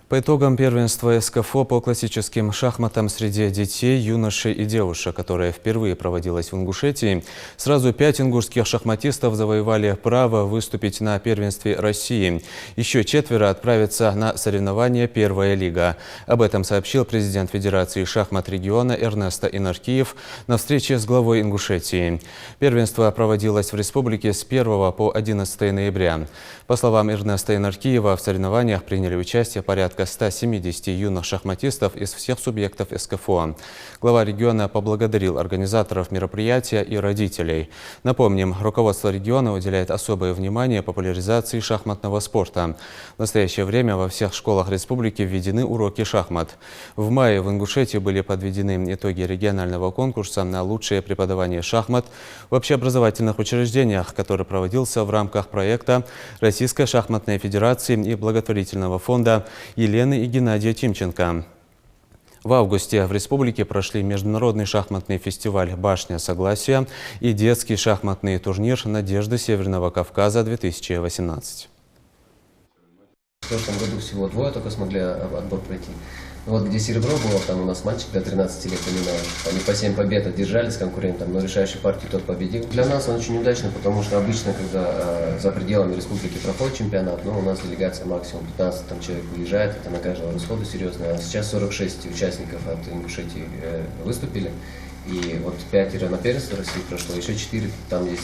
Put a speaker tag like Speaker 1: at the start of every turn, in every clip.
Speaker 1: По итогам первенства СКФО по классическим шахматам среди детей, юношей и девушек, которое впервые проводилось в Ингушетии, сразу 5 ингушских шахматистов завоевали право выступить на первенстве России. Еще 4 отправятся на соревнования «Первая лига». Об этом сообщил президент Федерации шахмат региона Эрнесто Инаркиев на встрече с главой Ингушетии. Первенство проводилось в республике с 1 по 11 ноября. По словам Эрнесто Инаркиева, в соревнованиях приняли участие порядка 170 юных шахматистов из всех субъектов СКФО. Глава региона поблагодарил организаторов мероприятия и родителей. Напомним, руководство региона уделяет особое внимание популяризации шахматного спорта. В настоящее время во всех школах республики введены уроки шахмат. В мае в Ингушетии были подведены итоги регионального конкурса на лучшее преподавание шахмат в общеобразовательных учреждениях, который проводился в рамках проекта Российской шахматной федерации и благотворительного фонда Елены и Геннадия Тимченко. В августе в республике прошли международный шахматный фестиваль «Башня Согласия» и детский шахматный турнир «Надежды Северного Кавказа-2018».
Speaker 2: В прошлом году всего 2 только смогли отбор пройти. Вот где серебро было, там у нас мальчик до 13 лет, они по 7 побед одержали с конкурентом, но решающей партии тот победил. Для нас он очень удачный, потому что обычно, когда за пределами республики проходит чемпионат, у нас делегация максимум 15 человек выезжает, это на каждого расходу серьезно. А сейчас 46 участников от Ингушетии выступили, и вот 5 на первенство России прошло, еще 4, там есть,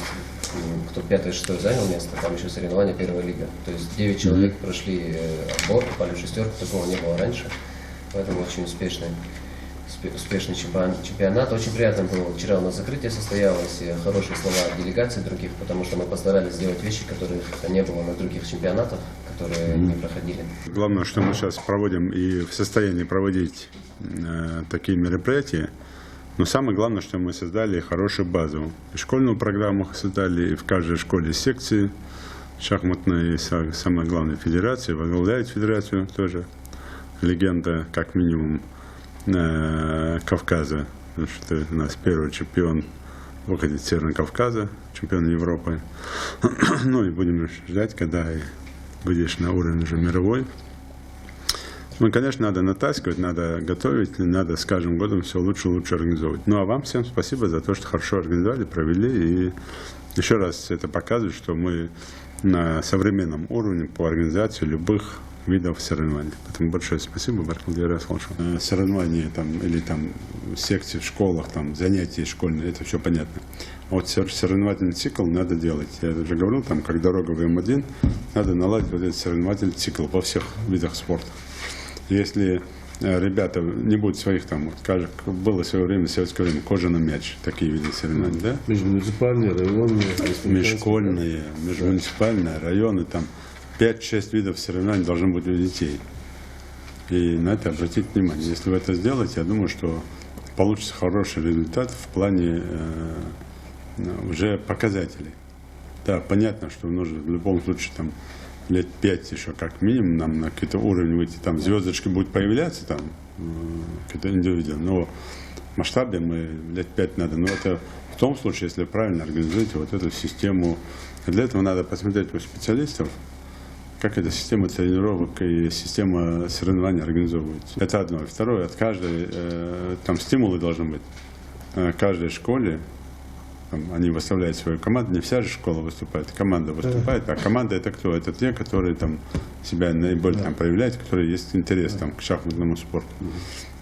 Speaker 2: кто 5-6 занял место, там еще соревнования «Первая лига». То есть 9 человек прошли отбор, попали в шестерку, такого не было раньше. Поэтому очень успешный чемпионат. Очень приятно было. Вчера у нас закрытие состоялось, хорошие слова от делегаций других, потому что мы постарались сделать вещи, которых не было на других чемпионатах, которые не проходили.
Speaker 3: Главное, что мы сейчас проводим и в состоянии проводить такие мероприятия. Но самое главное, что мы создали хорошую базу. И школьную программу создали, и в каждой школе секции шахматной, самое главное, федерации, возглавляет федерацию тоже. Легенда, как минимум, Кавказа, потому что у нас первый чемпион выходит с Северного Кавказа, чемпион Европы. Ну и будем ждать, когда будешь на уровне уже мировой. Ну, конечно, надо натаскивать, надо готовить, надо с каждым годом все лучше и лучше организовывать. Ну, а вам всем спасибо за то, что хорошо организовали, провели. И еще раз это показывает, что мы на современном уровне по организации любых видов соревнований. Поэтому большое спасибо, Баркалдия Слышу. Соревнования там, или там секции в школах, там, занятия школьные, это все понятно. А вот соревновательный цикл надо делать. Я уже говорил, там, как дорога в М1, надо наладить вот этот соревновательный цикл во всех видах спорта. Если ребята не будут своих там, вот, как было в свое время, в советское время, кожаный мяч, такие виды соревнований, да?
Speaker 4: Межмуниципальные, районные,
Speaker 3: межшкольные, межмуниципальные, районы, там 5-6 видов соревнований должно быть у детей. И на это обратить внимание. Если вы это сделаете, я думаю, что получится хороший результат в плане уже показателей. Да, понятно, что нужно в любом случае там лет 5 еще как минимум нам на какой-то уровень выйти. Там звездочки будут появляться, там какие-то индивидуально. Но в масштабе мы лет 5 надо. Но это в том случае, если правильно организуете вот эту систему. Для этого надо посмотреть у специалистов, как эта система тренировок и система соревнований организовывается. Это одно. И второе, от каждой, там стимулы должны быть. Каждой школе, там, они выставляют свою команду, не вся же школа выступает, команда выступает. А команда это кто? Это те, которые там себя наиболее там проявляют, которые есть интерес там, к шахматному спорту.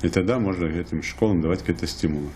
Speaker 3: И тогда можно этим школам давать какие-то стимулы.